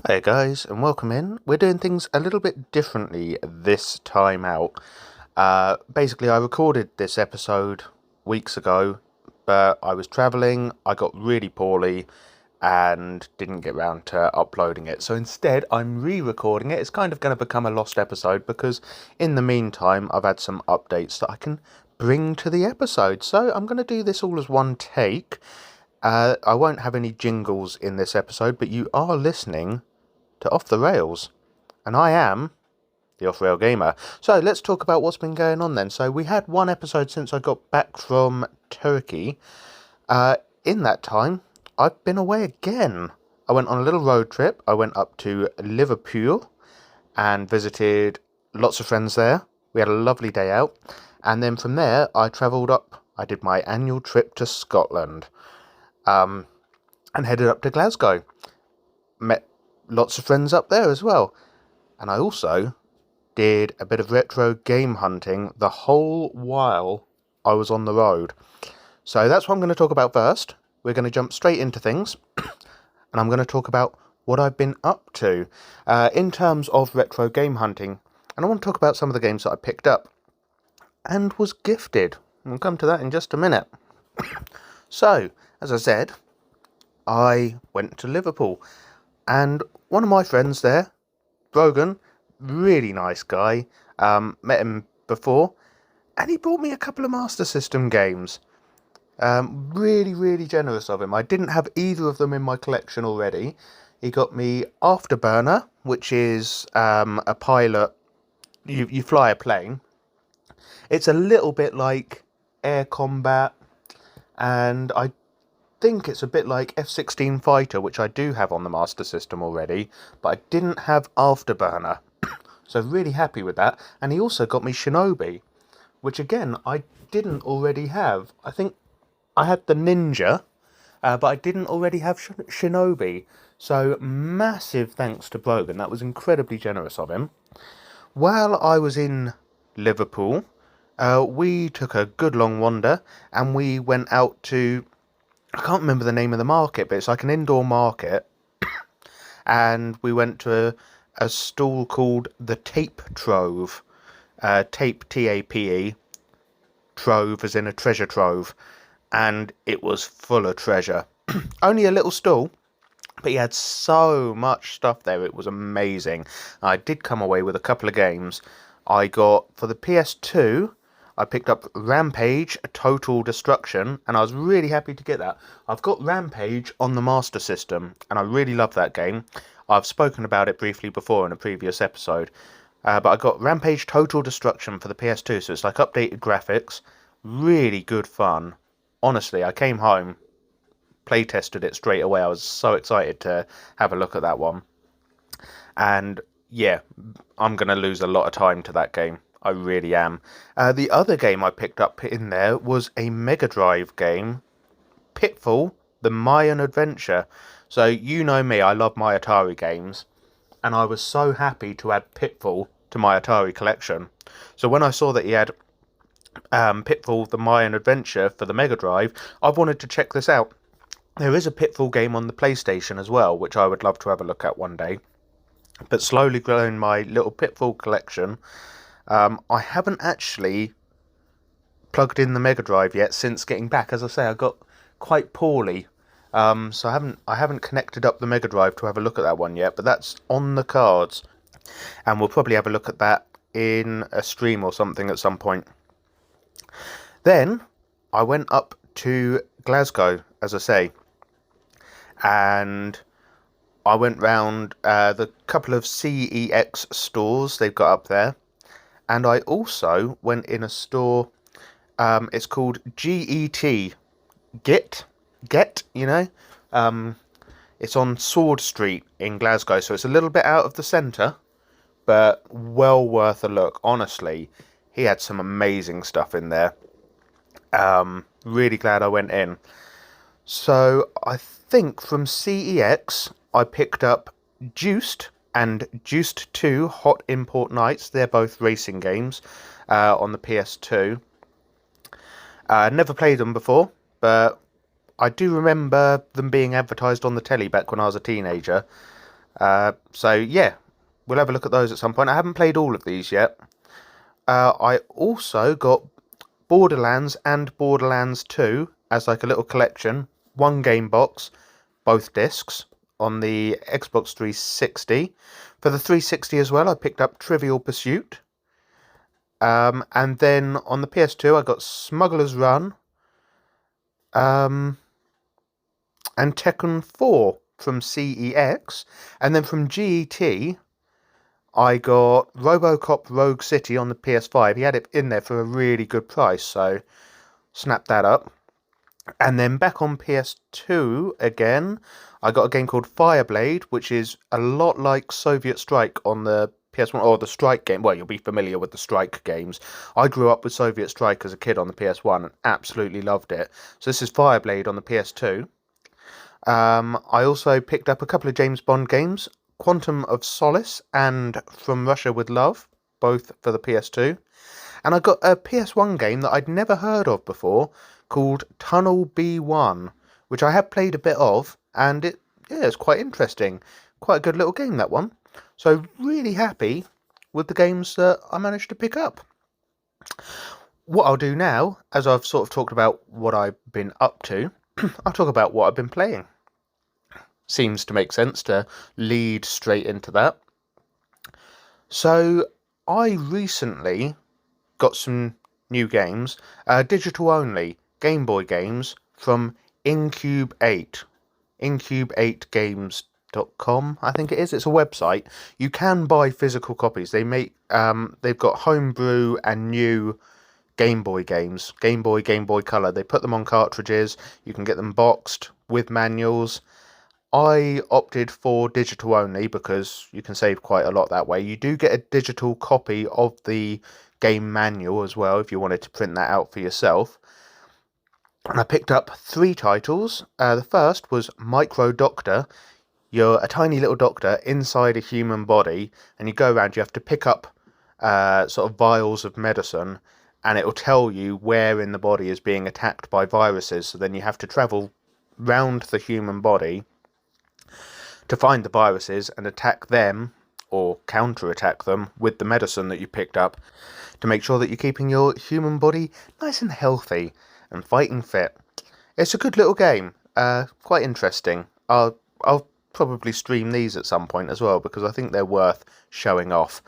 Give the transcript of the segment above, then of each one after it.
Hey guys, and welcome in. We're doing things a little bit differently this time out. Basically, I recorded this episode weeks ago, but I was travelling, I got really poorly, and didn't get round to uploading it. So instead, I'm re-recording it. It's kind of going to become a lost episode because in the meantime, I've had some updates that I can bring to the episode. So I'm going to do this all as one take. I won't have any jingles in this episode, but you are listening to Off the Rails, and I am the Off Rail Gamer. So let's talk about what's been going on then. So we had one episode since I got back from Turkey. In that time, I've been away again. I went on a little road trip. I went up to Liverpool and visited lots of friends there. We had a lovely day out. And then from there, I travelled up. I did my annual trip to Scotland and headed up to Glasgow. Met lots of friends up there as well. And I also did a bit of retro game hunting the whole while I was on the road. So that's what I'm going to talk about first. We're going to jump straight into things, and I'm going to talk about what I've been up to in terms of retro game hunting. And I want to talk about some of the games that I picked up and was gifted. We'll come to that in just a minute. So, as I said, I went to Liverpool, and one of my friends there, Brogan, really nice guy, met him before, and he brought me a couple of Master System games. Really generous of him. I didn't have either of them in my collection already. He got me Afterburner, which is a pilot. You fly a plane. It's a little bit like Air Combat, and I think it's a bit like F-16 Fighter, which I do have on the Master System already, but I didn't have Afterburner. So really happy with that. And he also got me Shinobi, which again, I didn't already have. I think I had the Ninja, but I didn't already have Shinobi. So massive thanks to Brogan. That was incredibly generous of him. While I was in Liverpool, we took a good long wander and we went out to, I can't remember the name of the market, but it's like an indoor market. And we went to a stall called the Tape Trove. Tape, T-A-P-E, trove as in a treasure trove. And it was full of treasure. Only a little stall, but he had so much stuff there, it was amazing. I did come away with a couple of games. I got, for the PS2, I picked up Rampage Total Destruction, and I was really happy to get that. I've got Rampage on the Master System, and I really love that game. I've spoken about it briefly before in a previous episode. But I got Rampage Total Destruction for the PS2, so it's like updated graphics. Really good fun. Honestly, I came home, play tested it straight away. I was so excited to have a look at that one. And yeah, I'm going to lose a lot of time to that game. I really am. The other game I picked up in there was a Mega Drive game, Pitfall, The Mayan Adventure. So you know me, I love my Atari games, and I was so happy to add Pitfall to my Atari collection. So when I saw that he had Pitfall, The Mayan Adventure for the Mega Drive, I wanted to check this out. There is a Pitfall game on the PlayStation as well, which I would love to have a look at one day. But slowly growing my little Pitfall collection, I haven't actually plugged in the Mega Drive yet since getting back. As I say, I got quite poorly, so I haven't connected up the Mega Drive to have a look at that one yet. But that's on the cards, and we'll probably have a look at that in a stream or something at some point. Then I went up to Glasgow, as I say, and I went round the couple of CEX stores they've got up there, and I also went in a store. It's called GET, Get, you know. It's on Sword Street in Glasgow, so it's a little bit out of the centre, but well worth a look. Honestly, he had some amazing stuff in there. Really glad I went in. So I think from CEX I picked up Juiced and Juiced 2 Hot Import Nights. They're both racing games on the PS2. Never played them before, but I do remember them being advertised on the telly back when I was a teenager. So yeah, we'll have a look at those at some point. I haven't played all of these yet. I also got Borderlands and Borderlands 2 as like a little collection. One game box, both discs, on the Xbox 360. For the 360 as well, I picked up Trivial Pursuit. And then on the PS2, I got Smuggler's Run, and Tekken 4 from CEX. And then from GET, I got RoboCop Rogue City on the PS5. He had it in there for a really good price, so snapped that up. And then back on PS2 again, I got a game called Fireblade, which is a lot like Soviet Strike on the PS1, or the Strike game. Well, you'll be familiar with the Strike games. I grew up with Soviet Strike as a kid on the PS1 and absolutely loved it. So this is Fireblade on the PS2. I also picked up a couple of James Bond games, Quantum of Solace and From Russia with Love, both for the PS2. And I got a PS1 game that I'd never heard of before called Tunnel B1, which I have played a bit of, and it's quite interesting. Quite a good little game, that one. So really happy with the games that I managed to pick up. What I'll do now, as I've sort of talked about what I've been up to, I'll talk about what I've been playing. Seems to make sense to lead straight into that. So I recently got some new games, digital only, Game Boy games from Incube8. Incube8games.com, I think it is. It's a website. You can buy physical copies. They've got homebrew and new Game Boy games. Game Boy Color. They put them on cartridges. You can get them boxed with manuals. I opted for digital only because you can save quite a lot that way. You do get a digital copy of the game manual as well if you wanted to print that out for yourself. And I picked up 3 titles. The first was Micro Doctor. You're a tiny little doctor inside a human body, and you go around. You have to pick up sort of vials of medicine, and it will tell you where in the body is being attacked by viruses. So then you have to travel round the human body to find the viruses and attack them, or counter-attack them, with the medicine that you picked up, to make sure that you're keeping your human body nice and healthy and fighting fit. It's a good little game, quite interesting. I'll probably stream these at some point as well, because I think they're worth showing off.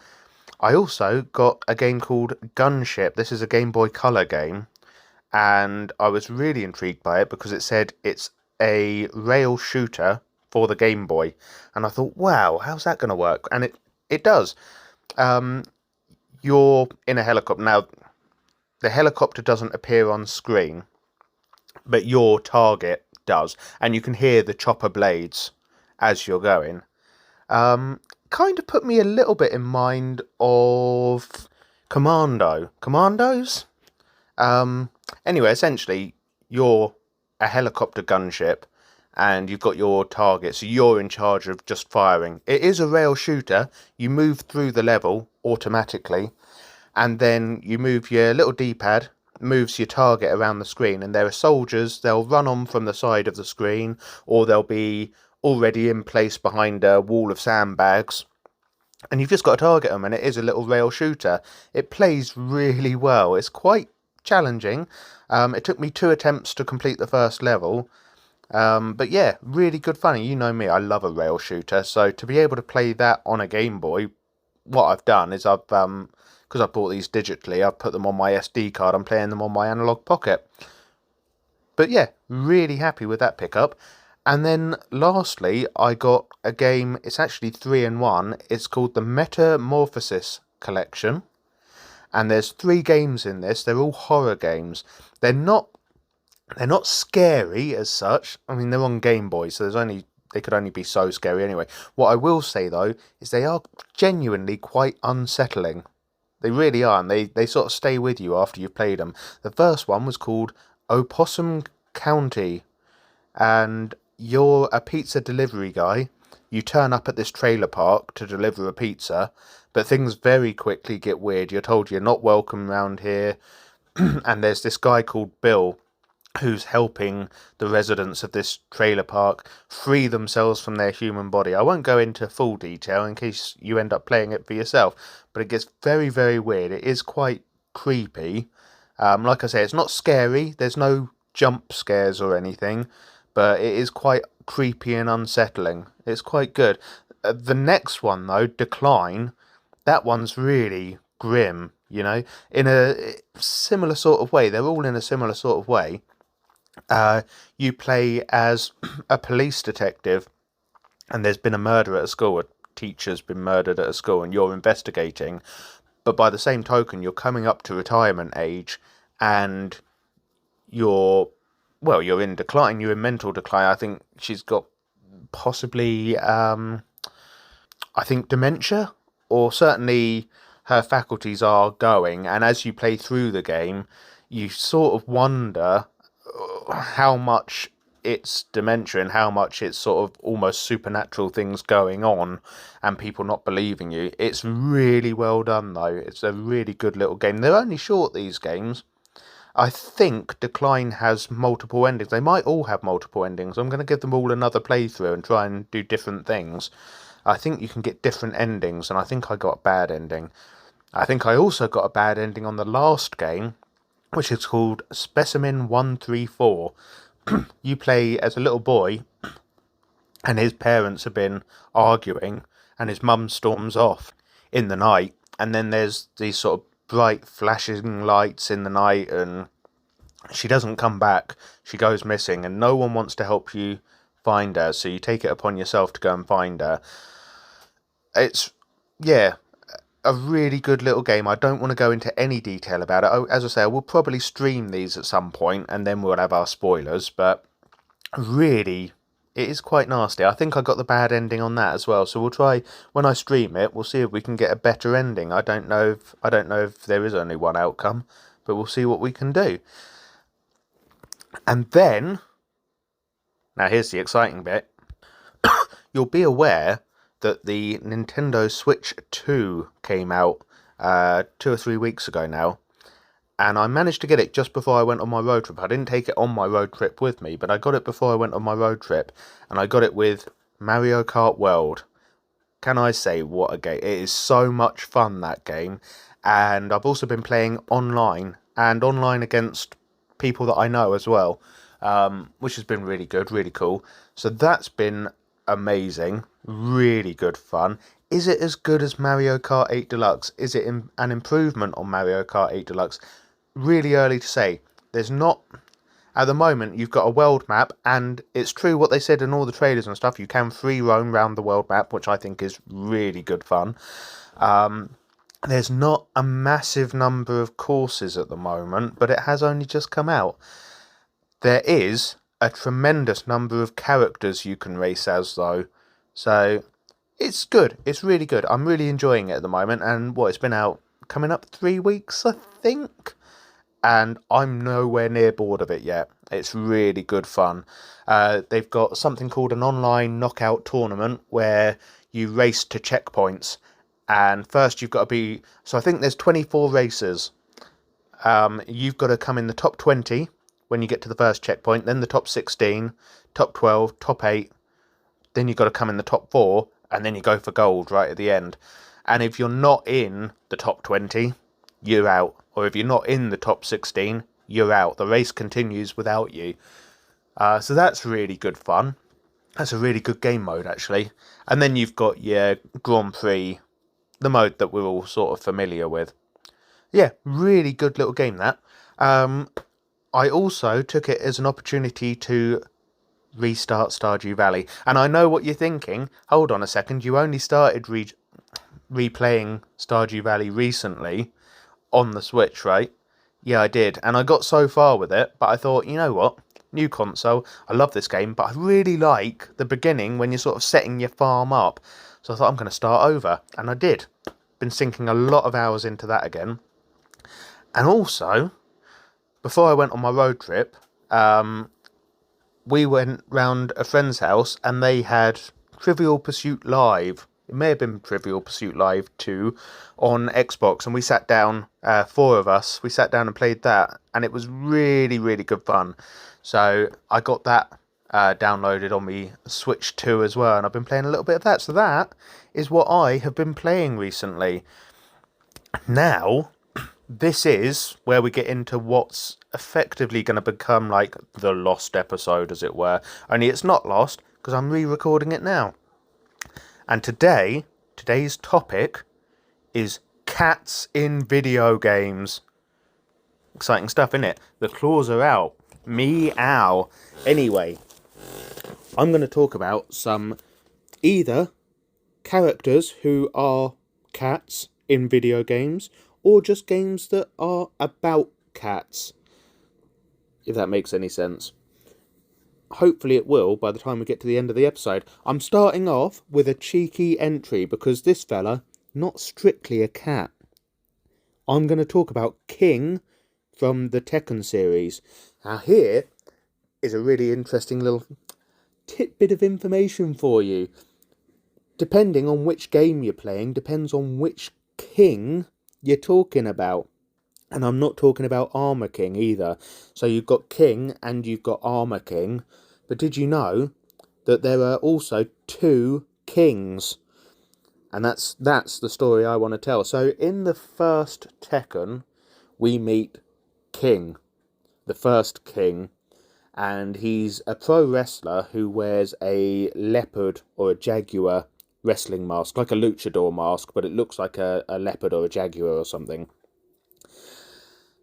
I also got a game called Gunship. This is a Game Boy Color game, and I was really intrigued by it because it said it's a rail shooter for the Game Boy, and I thought, wow, how's that going to work? And it does. You're in a helicopter. Now, the helicopter doesn't appear on screen, but your target does, and you can hear the chopper blades as you're going. Kind of put me a little bit in mind of Commandos. Anyway, essentially, you're a helicopter gunship, and you've got your target, so you're in charge of just firing. It is a rail shooter. You move through the level automatically, and then you move your little D-pad, moves your target around the screen, and there are soldiers. They'll run on from the side of the screen, or they'll be already in place behind a wall of sandbags, and you've just got to target them, and it is a little rail shooter. It plays really well. It's quite challenging. It took me 2 attempts to complete the first level. But yeah, really good fun. You know me, I love a rail shooter, so to be able to play that on a Game Boy, what I've done is because I bought these digitally, I've put them on my SD card. I'm playing them on my analog pocket. But yeah, really happy with that pickup. And then lastly, I got a game. It's actually 3 in 1. It's called the Metamorphosis Collection, and there's 3 games in this. They're all horror games. They're not scary as such. I mean, they're on Game Boy, so they could only be so scary anyway. What I will say though is they are genuinely quite unsettling. They really are, and they sort of stay with you after you've played them. The first one was called Opossum County, and you're a pizza delivery guy. You turn up at this trailer park to deliver a pizza, but things very quickly get weird. You're told you're not welcome around here, and there's this guy called Bill who's helping the residents of this trailer park free themselves from their human body. I won't go into full detail in case you end up playing it for yourself, but it gets very, very weird. It is quite creepy. Like I say, it's not scary. There's no jump scares or anything, but it is quite creepy and unsettling. It's quite good. The next one, though, Decline, that one's really grim, in a similar sort of way. They're all in a similar sort of way. You play as a police detective, and there's been a murder at a school. A teacher's been murdered at a school, and you're investigating. But by the same token, you're coming up to retirement age, and you're in decline. You're in mental decline. I think she's got possibly, I think, dementia, or certainly her faculties are going. And as you play through the game, you sort of wonder how much it's dementia and how much it's sort of almost supernatural things going on and people not believing you. It's really well done, though. It's a really good little game. They're only short, these games. I think Decline has multiple endings. They might all have multiple endings. I'm going to give them all another playthrough and try and do different things. I think you can get different endings, and I think I got a bad ending. I think I also got a bad ending on the last game, which is called Specimen 134. You play as a little boy, and his parents have been arguing, and his mum storms off in the night, and then there's these sort of bright flashing lights in the night, and she doesn't come back. She goes missing, and no one wants to help you find her, so you take it upon yourself to go and find her. It's, yeah, a really good little game. I don't want to go into any detail about it. As I say, I will probably stream these at some point, and then we'll have our spoilers, but really, it is quite nasty. I think I got the bad ending on that as well, so we'll try, when I stream it, we'll see if we can get a better ending. I don't know if there is only one outcome, but we'll see what we can do. And then, now here's the exciting bit. You'll be aware that the Nintendo Switch 2 came out 2 or 3 weeks ago now, and I managed to get it just before I went on my road trip. I didn't take it on my road trip with me, but I got it before I went on my road trip, and I got it with Mario Kart World. Can I say, what a game. It is so much fun, that game, and I've also been playing online, and online against people that I know as well, which has been really good, really cool. So that's been amazing, really good fun. Is it as good as Mario Kart 8 Deluxe? Is it an improvement on Mario Kart 8 Deluxe? Really early to say. There's not, at the moment, you've got a world map, and it's true what they said in all the trailers and stuff. You can free roam around the world map, which I think is really good fun. There's not a massive number of courses at the moment, but it has only just come out. There is a tremendous number of characters you can race as, though. So it's good. It's really good. I'm really enjoying it at the moment. And it's been out coming up 3 weeks, I think. And I'm nowhere near bored of it yet. It's really good fun. They've got something called an online knockout tournament where you race to checkpoints. And first you've got to be... So I think there's 24 racers. You've got to come in the top 20 when you get to the first checkpoint. Then the top 16, top 12, top 8. Then you've got to come in the top 4. And then you go for gold right at the end. And if you're not in the top 20, you're out. Or if you're not in the top 16, you're out. The race continues without you. So that's really good fun. That's a really good game mode, actually. And then you've got your Grand Prix, the mode that we're all sort of familiar with. Yeah, really good little game, that. I also took it as an opportunity to restart Stardew Valley. And I know what you're thinking. Hold on a second, you only started replaying Stardew Valley recently on the Switch, right? Yeah, I did. And I got so far with it, but I thought, you know what? New console. I love this game, but I really like the beginning when you're sort of setting your farm up. So I thought, I'm going to start over. And I did. Been sinking a lot of hours into that again. And also, before I went on my road trip, we went round a friend's house and they had Trivial Pursuit Live It may have been Trivial Pursuit Live 2 on Xbox, and we sat down, four of us, we sat down and played that, and it was really, really good fun. So I got that downloaded on me Switch 2 as well, and I've been playing a little bit of that. So that is what I have been playing recently. Now, this is where we get into what's effectively going to become like the lost episode, as it were. Only it's not lost, because I'm re-recording it now. And today's topic is cats in video games. Exciting stuff, innit? The claws are out. Meow. Anyway, I'm going to talk about some either characters who are cats in video games, or just games that are about cats, if that makes any sense. Hopefully it will by the time we get to the end of the episode. I'm starting off with a cheeky entry because this fella, not strictly a cat. I'm going to talk about King from the Tekken series. Now here is a really interesting little tidbit of information for you. Depending on which game you're playing, depends on which king you're talking about. And I'm not talking about Armor King either. So you've got King and you've got Armor King. But did you know that there are also two kings? And that's the story I want to tell. So in the first Tekken, we meet King, the first king. And he's a pro wrestler who wears a leopard or a jaguar wrestling mask, like a luchador mask, but it looks like a leopard or a jaguar or something.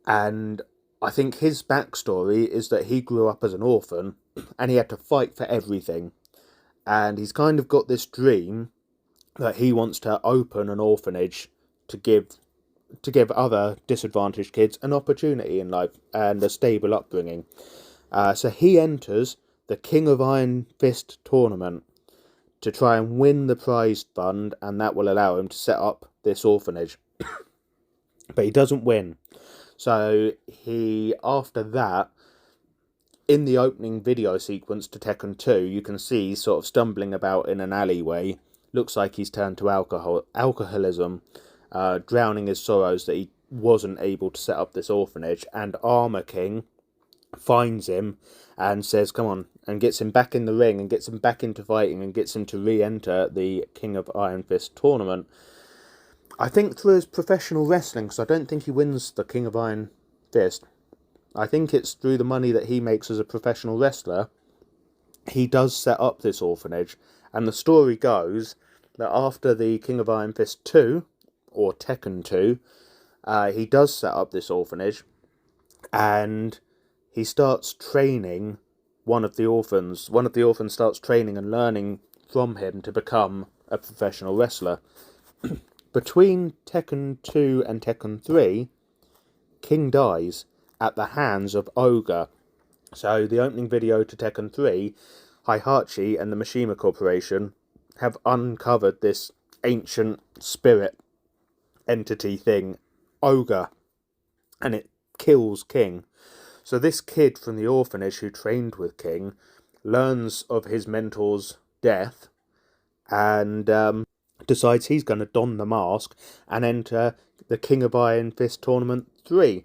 And I think his backstory is that he grew up as an orphan and he had to fight for everything. And he's kind of got this dream that he wants to open an orphanage to give other disadvantaged kids an opportunity in life and a stable upbringing. So he enters the King of Iron Fist tournament to try and win the prize fund, and that will allow him to set up this orphanage. But he doesn't win. So he, after that, in the opening video sequence to Tekken 2, you can see sort of stumbling about in an alleyway. Looks like he's turned to alcoholism, drowning his sorrows that he wasn't able to set up this orphanage. And Armor King finds him and says, come on, and gets him back in the ring and gets him back into fighting and gets him to re-enter the King of Iron Fist tournament. I think through his professional wrestling, because I don't think he wins the King of Iron Fist. I think it's through the money that he makes as a professional wrestler. He does set up this orphanage, and the story goes that after the King of Iron Fist 2, or Tekken 2, he does set up this orphanage, and he starts training one of the orphans. One of the orphans starts training and learning from him to become a professional wrestler. Between Tekken 2 and Tekken 3, King dies at the hands of Ogre. So the opening video to Tekken 3, Heihachi and the Mishima Corporation have uncovered this ancient spirit entity thing, Ogre, and it kills King. So this kid from the orphanage who trained with King learns of his mentor's death and decides he's going to don the mask and enter the King of Iron Fist Tournament 3.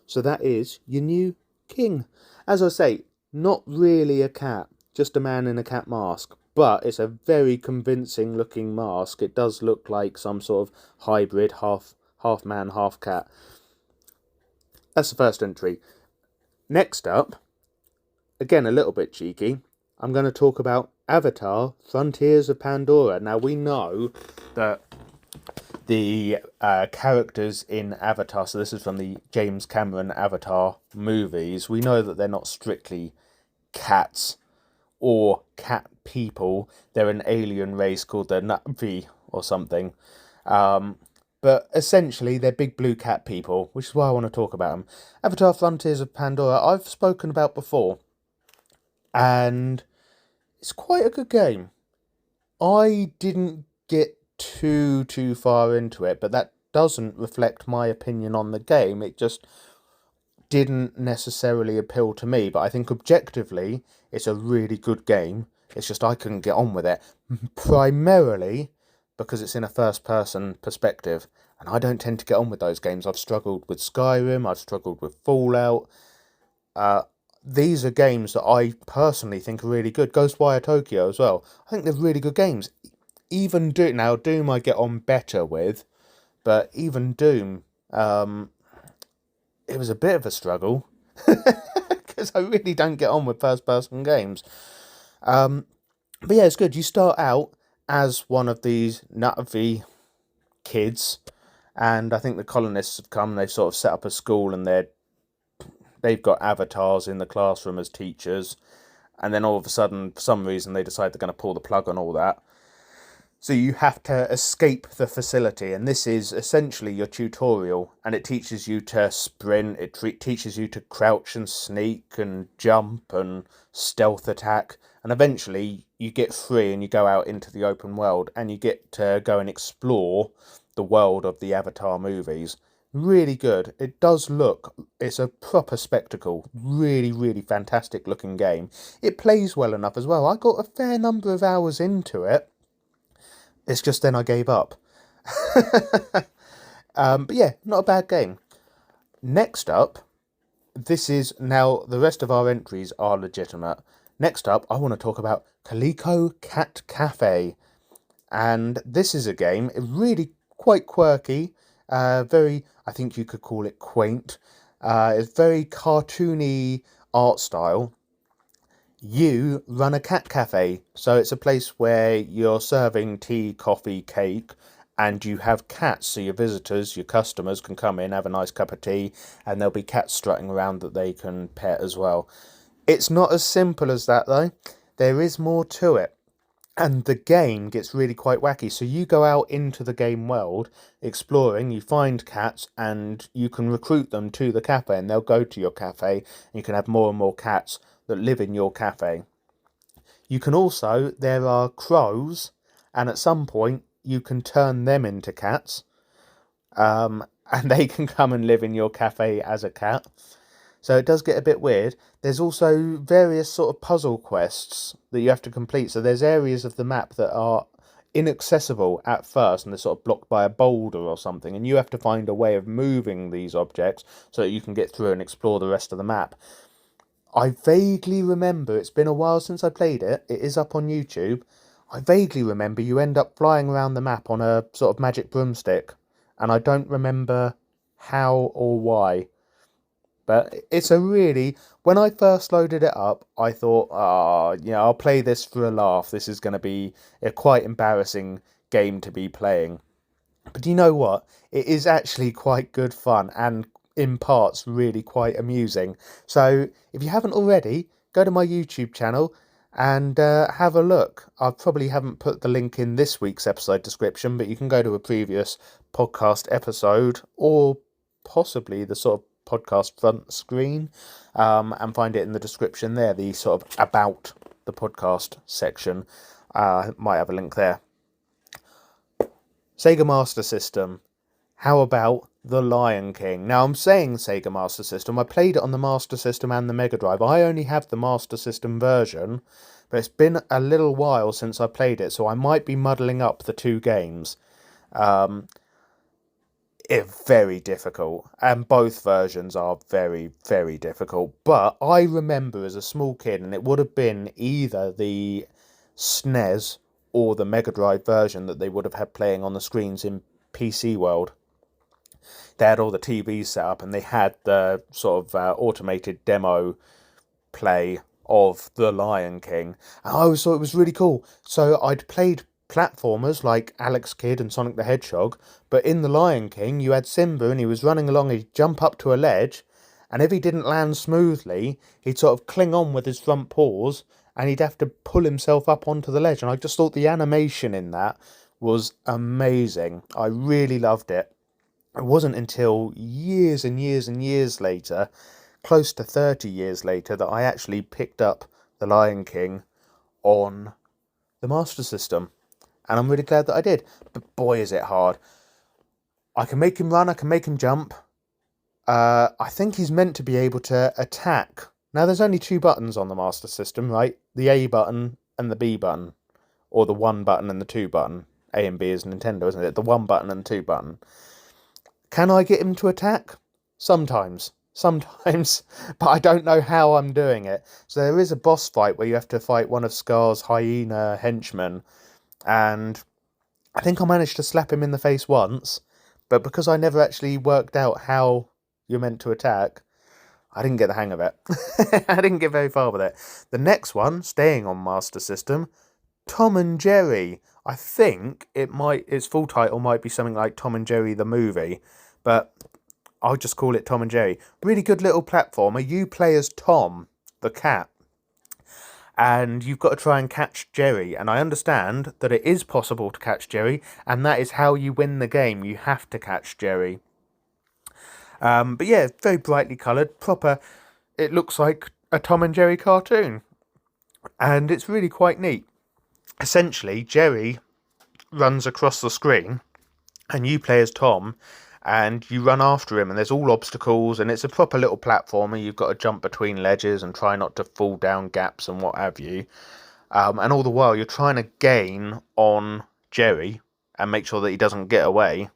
So that is your new king. As I say, not really a cat, just a man in a cat mask. But it's a very convincing looking mask. It does look like some sort of hybrid, half man, half cat. That's the first entry. Next up, again a little bit cheeky, I'm going to talk about Avatar, Frontiers of Pandora. Now we know that the characters in Avatar, so this is from the James Cameron Avatar movies, we know that they're not strictly cats or cat people. They're an alien race called the Na'vi or something. But essentially, they're big blue cat people, which is why I want to talk about them. Avatar Frontiers of Pandora, I've spoken about before. And it's quite a good game. I didn't get too far into it, but that doesn't reflect my opinion on the game. It just didn't necessarily appeal to me. But I think objectively, it's a really good game. It's just I couldn't get on with it. Primarily because it's in a first-person perspective, and I don't tend to get on with those games. I've struggled with Skyrim, I've struggled with Fallout. These are games that I personally think are really good. Ghostwire Tokyo as well. I think they're really good games. Even Doom I get on better with, but even Doom, it was a bit of a struggle because I really don't get on with first-person games. But yeah, it's good. You start out as one of these nutty kids, and I think the colonists have come. They've sort of set up a school, and they've got avatars in the classroom as teachers. And then all of a sudden, for some reason, they decide they're going to pull the plug on all that. So you have to escape the facility, and this is essentially your tutorial, and it teaches you to sprint, it teaches you to crouch and sneak and jump and stealth attack, and eventually you get free and you go out into the open world, and you get to go and explore the world of the Avatar movies. Really good. It does look, it's a proper spectacle. Really, really fantastic looking game. It plays well enough as well. I got a fair number of hours into it. It's just then I gave up. But yeah, not a bad game. Next up, this is now, the rest of our entries are legitimate. Next up, I want to talk about Calico Cat Cafe. And this is a game, really quite quirky, very, I think you could call it quaint. It's very cartoony art style. You run a cat cafe, so it's a place where you're serving tea, coffee, cake, and you have cats, so your visitors, your customers can come in, have a nice cup of tea, and there'll be cats strutting around that they can pet as well. It's not as simple as that though. There is more to it. And the game gets really quite wacky. So you go out into the game world, exploring, you find cats, and you can recruit them to the cafe, and they'll go to your cafe, and you can have more and more cats that live in your cafe. You can also, there are crows, and at some point you can turn them into cats, and they can come and live in your cafe as a cat. So it does get a bit weird. There's also various sort of puzzle quests that you have to complete. So there's areas of the map that are inaccessible at first, and they're sort of blocked by a boulder or something, and you have to find a way of moving these objects so that you can get through and explore the rest of the map. I vaguely remember, it's been a while since I played it, it is up on YouTube. I vaguely remember you end up flying around the map on a sort of magic broomstick, and I don't remember how or why. But it's a really, when I first loaded it up, I thought, I'll play this for a laugh. This is going to be a quite embarrassing game to be playing. But you know what? It is actually quite good fun, and in parts really quite amusing. So if you haven't already, go to my YouTube channel and have a look. I probably haven't put the link in this week's episode description, but you can go to a previous podcast episode, or possibly the sort of podcast front screen, and find it in the description there, the sort of about the podcast section. Might have a link there. Sega Master System. How about The Lion King? Now, I'm saying Sega Master System. I played it on the Master System and the Mega Drive. I only have the Master System version, but it's been a little while since I played it, so I might be muddling up the two games. It's very difficult, and both versions are very, very difficult. But I remember as a small kid, and it would have been either the SNES or the Mega Drive version that they would have had playing on the screens in PC World. They had all the TVs set up, and they had the sort of automated demo play of The Lion King. And I always thought it was really cool. So I'd played platformers like Alex Kidd and Sonic the Hedgehog, but in The Lion King you had Simba, and he was running along, he'd jump up to a ledge, and if he didn't land smoothly, he'd sort of cling on with his front paws, and he'd have to pull himself up onto the ledge. And I just thought the animation in that was amazing. I really loved it. It wasn't until years and years and years later, close to 30 years later, that I actually picked up The Lion King on the Master System. And I'm really glad that I did. But boy, is it hard. I can make him run, I can make him jump. I think he's meant to be able to attack. Now, there's only two buttons on the Master System, right? The A button and the B button. Or the 1 button and the 2 button. A and B is Nintendo, isn't it? The 1 button and 2 button. Can I get him to attack? Sometimes. Sometimes. But I don't know how I'm doing it. So there is a boss fight where you have to fight one of Scar's hyena henchmen. And I think I managed to slap him in the face once. But because I never actually worked out how you're meant to attack, I didn't get the hang of it. I didn't get very far with it. The next one, staying on Master System, Tom and Jerry. I think its full title might be something like Tom and Jerry the movie, but I'll just call it Tom and Jerry. Really good little platformer. You play as Tom, the cat, and you've got to try and catch Jerry. And I understand that it is possible to catch Jerry, and that is how you win the game. You have to catch Jerry. But yeah, very brightly coloured, proper. It looks like a Tom and Jerry cartoon, and it's really quite neat. Essentially, Jerry runs across the screen, and you play as Tom, and you run after him, and there's all obstacles, and it's a proper little platformer. You've got to jump between ledges and try not to fall down gaps and what have you. And all the while, you're trying to gain on Jerry and make sure that he doesn't get away,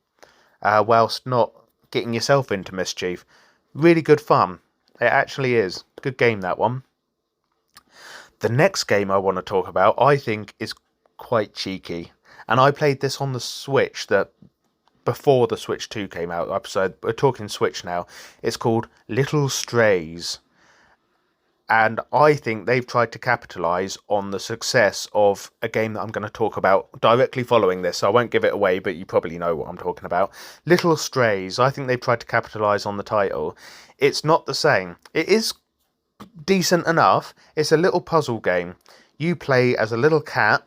whilst not getting yourself into mischief. Really good fun. It actually is. Good game, that one. The next game I want to talk about, I think, is quite cheeky. And I played this on the Switch before the Switch 2 came out. So we're talking Switch now. It's called Little Strays. And I think they've tried to capitalise on the success of a game that I'm going to talk about directly following this. So I won't give it away, but you probably know what I'm talking about. Little Strays. I think they've tried to capitalise on the title. It's not the same. It is decent enough. It's a little puzzle game. You play as a little cat.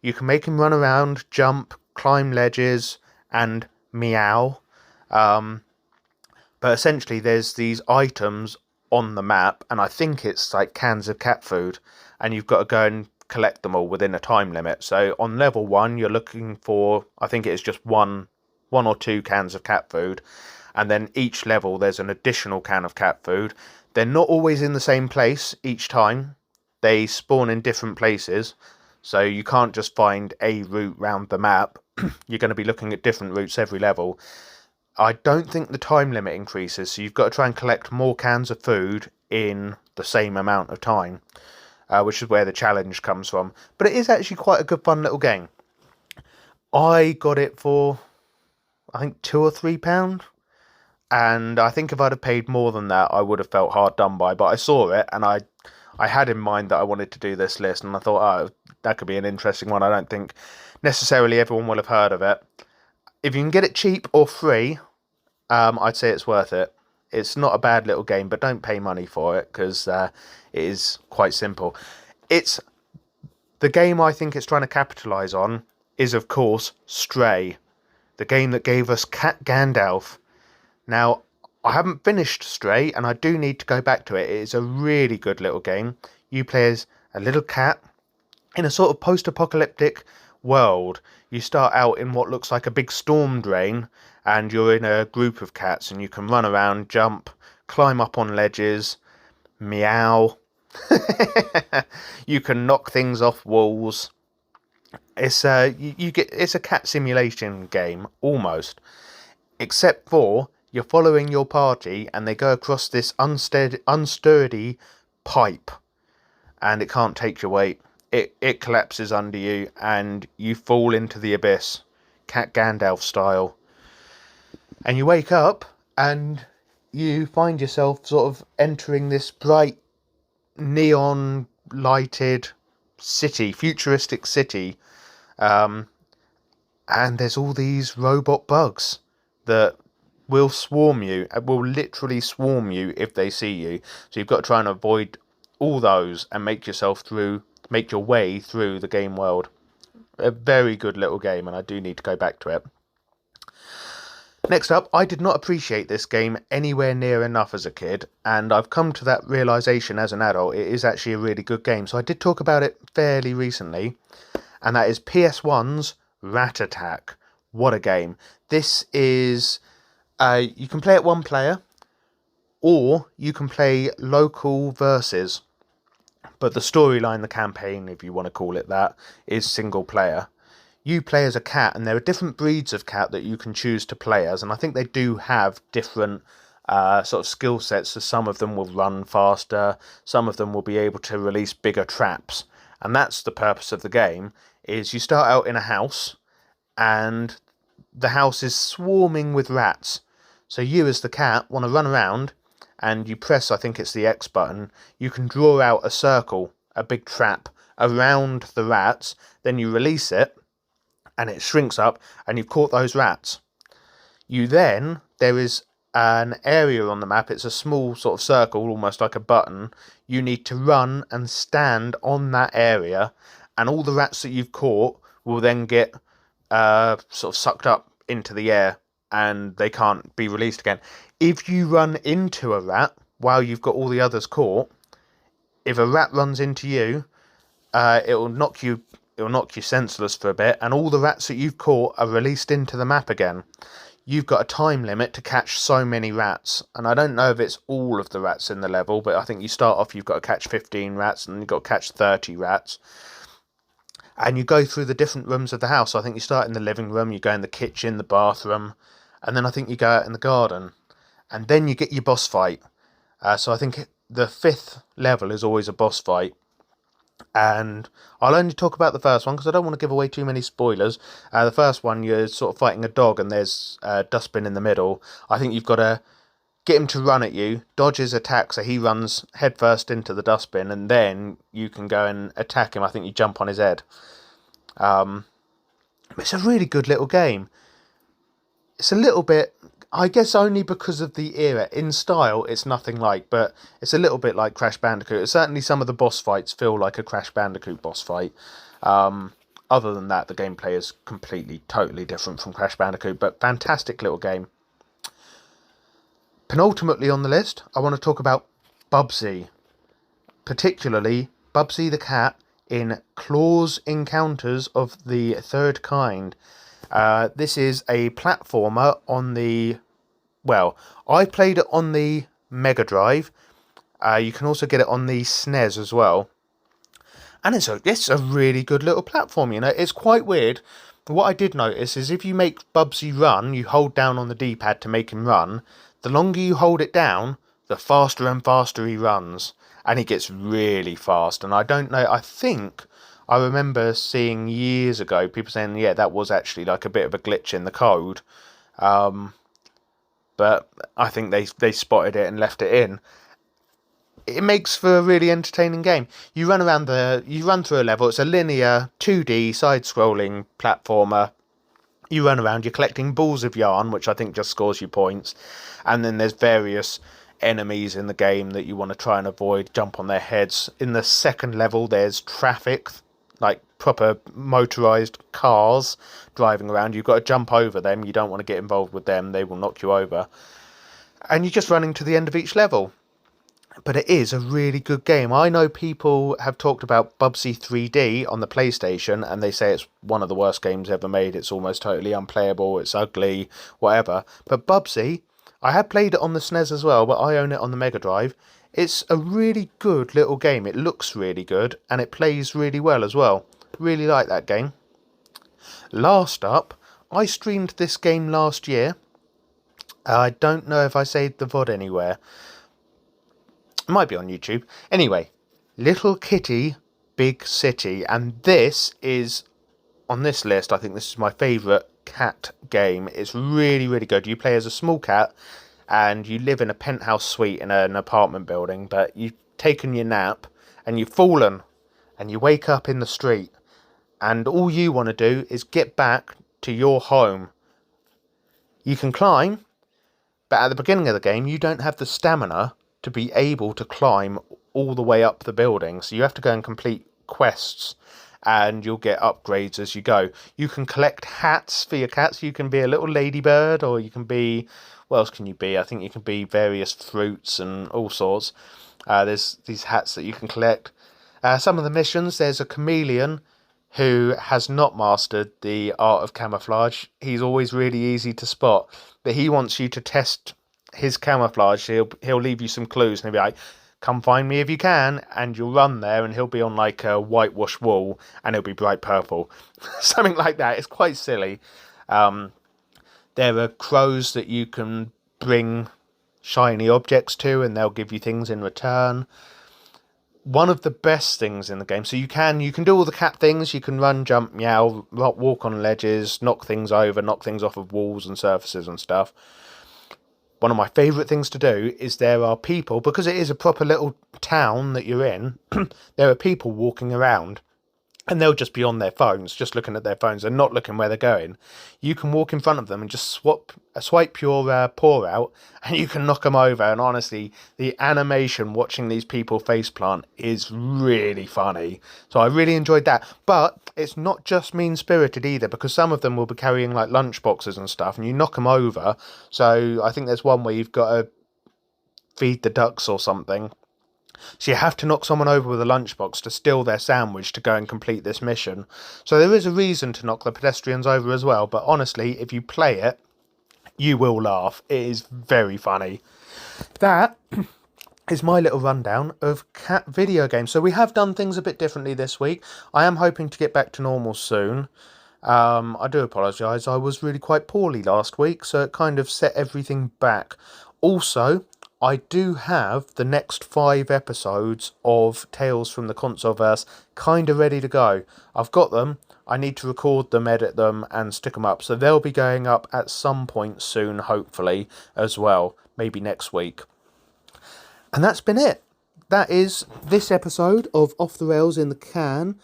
You can make him run around, jump, climb ledges, and meow. But essentially there's these items on the map, and I think it's like cans of cat food, and you've got to go and collect them all within a time limit. So on level 1 you're looking for, I think it's just one or two cans of cat food, and then each level there's an additional can of cat food. They're not always in the same place each time. They spawn in different places, so you can't just find a route round the map. You're going to be looking at different routes every level. I don't think the time limit increases, so you've got to try and collect more cans of food in the same amount of time, which is where the challenge comes from. But it is actually quite a good fun little game. I got it for, I think, £2 or £3, and I think if I'd have paid more than that, I would have felt hard done by. But I saw it, and I had in mind that I wanted to do this list, and I thought, oh, that could be an interesting one. I don't think necessarily everyone will have heard of it. If you can get it cheap or free, I'd say it's worth it. It's not a bad little game, but don't pay money for it, because it is quite simple. It's the game I think it's trying to capitalise on is, of course, Stray, the game that gave us Cat Gandalf. Now, I haven't finished Stray, and I do need to go back to it. It is a really good little game. You play as a little cat in a sort of post-apocalyptic world. You start out in what looks like a big storm drain, and you're in a group of cats, and you can run around, jump, climb up on ledges, meow. You can knock things off walls. It's it's a cat simulation game almost, except for you're following your party, and they go across this unsturdy pipe, and it can't take your weight. It collapses under you, and you fall into the abyss, Cat Gandalf style. And you wake up, and you find yourself sort of entering this bright, neon lighted city, futuristic city. And there's all these robot bugs that will swarm you, will literally swarm you if they see you. So you've got to try and avoid all those and make your way through the game world. A very good little game, and I do need to go back to it. Next up, I did not appreciate this game anywhere near enough as a kid, and I've come to that realisation as an adult. It is actually a really good game, so I did talk about it fairly recently, and that is PS1's Rat Attack. What a game. This is, you can play it one player, or you can play local versus, but the storyline, the campaign, if you want to call it that, is single player. you play as a cat, and there are different breeds of cat that you can choose to play as, and I think they do have different sort of skill sets. So some of them will run faster, some of them will be able to release bigger traps, and that's the purpose of the game. Is you start out in a house, and the house is swarming with rats. So you, as the cat, want to run around, and you press, I think it's the X button. You can draw out a circle, a big trap around the rats. Then you release it, and it shrinks up, and you've caught those rats. There is an area on the map. It's a small sort of circle, almost like a button. You need to run and stand on that area, and all the rats that you've caught will then get sort of sucked up into the air, and they can't be released again. If you run into a rat while you've got all the others caught, if a rat runs into you, it will knock you senseless for a bit, and all the rats that you've caught are released into the map again. You've got a time limit to catch so many rats, and I don't know if it's all of the rats in the level, but I think you start off, you've got to catch 15 rats, and you've got to catch 30 rats. And you go through the different rooms of the house. So I think you start in the living room, you go in the kitchen, the bathroom, and then I think you go out in the garden, and then you get your boss fight. So I think the 5th level is always a boss fight, and I'll only talk about the first one because I don't want to give away too many spoilers. The first one, you're sort of fighting a dog, and there's a dustbin in the middle. I think you've got to get him to run at you, dodge his attack, so he runs headfirst into the dustbin, and then you can go and attack him. I think you jump on his head. It's a really good little game. It's a little bit, I guess, only because of the era. In style, it's nothing like, but it's a little bit like Crash Bandicoot. Certainly some of the boss fights feel like a Crash Bandicoot boss fight. Other than that, the gameplay is completely, totally different from Crash Bandicoot, but fantastic little game. Penultimately on the list, I want to talk about Bubsy. Particularly Bubsy the cat in Claw's Encounters of the Third Kind. This is a platformer on the... Well, I played it on the Mega Drive. You can also get it on the SNES as well. And it's a really good little platform, you know. It's quite weird. What I did notice is if you make Bubsy run, you hold down on the D-pad to make him run. The longer you hold it down, the faster and faster he runs. And he gets really fast. And I don't know, I think I remember seeing years ago people saying, yeah, that was actually like a bit of a glitch in the code. But I think they spotted it and left it in. It makes for a really entertaining game. You run through a level. It's a linear 2D side-scrolling platformer. You run around, you're collecting balls of yarn, which I think just scores you points. And then there's various enemies in the game that you want to try and avoid, jump on their heads. In the second level, there's traffic, like proper motorised cars driving around. You've got to jump over them. You don't want to get involved with them. They will knock you over. And you're just running to the end of each level. But it is a really good game. I know people have talked about Bubsy 3D on the PlayStation, and they say it's one of the worst games ever made. It's almost totally unplayable, it's ugly, whatever. But Bubsy, I have played it on the SNES as well, but I own it on the Mega Drive. It's a really good little game. It looks really good, and it plays really well as well. Really like that game. Last up, I streamed this game last year. I don't know if I saved the VOD anywhere. It might be on YouTube. Anyway, Little Kitty, Big City. And this is, on this list, I think this is my favourite cat game. It's really, really good. You play as a small cat, and you live in a penthouse suite in an apartment building, but you've taken your nap, and you've fallen, and you wake up in the street, and all you want to do is get back to your home. You can climb, but at the beginning of the game, you don't have the stamina to be able to climb all the way up the building. So you have to go and complete quests, and you'll get upgrades as you go. You can collect hats for your cats. You can be a little ladybird, or you can be... What else can you be? I think you can be various fruits and all sorts. There's these hats that you can collect. Some of the missions, there's a chameleon who has not mastered the art of camouflage. He's always really easy to spot, but he wants you to test his camouflage. He'll leave you some clues, and he'll be like, come find me if you can, and you'll run there and he'll be on like a whitewash wall and it'll be bright purple. Something like that. It's quite silly. There are crows that you can bring shiny objects to and they'll give you things in return. One of the best things in the game, so you can do all the cat things. You can run, jump, meow, walk on ledges, knock things over, knock things off of walls and surfaces and stuff. One of my favourite things to do is there are people, because it is a proper little town that you're in, there are people walking around and they'll just be on their phones, just looking at their phones and not looking where they're going. You can walk in front of them and just swipe your paw out and you can knock them over. And honestly, the animation watching these people faceplant is really funny. So I really enjoyed that. But it's not just mean-spirited either, because some of them will be carrying like lunch boxes and stuff and you knock them over. So I think there's one where you've got to feed the ducks or something. So you have to knock someone over with a lunchbox to steal their sandwich to go and complete this mission. So there is a reason to knock the pedestrians over as well, but honestly, if you play it, you will laugh. It is very funny. That is my little rundown of cat video games. So we have done things a bit differently this week. I am hoping to get back to normal soon. I do apologise. I was really quite poorly last week, so it kind of set everything back. Also, I do have the next 5 episodes of Tales from the Consoleverse kind of ready to go. I've got them. I need to record them, edit them, and stick them up. So they'll be going up at some point soon, hopefully, as well. Maybe next week. And that's been it. That is this episode of Off the Rails in the Can.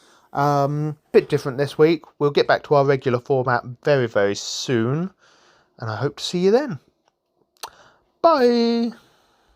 Bit different this week. We'll get back to our regular format very, very soon. And I hope to see you then. Bye!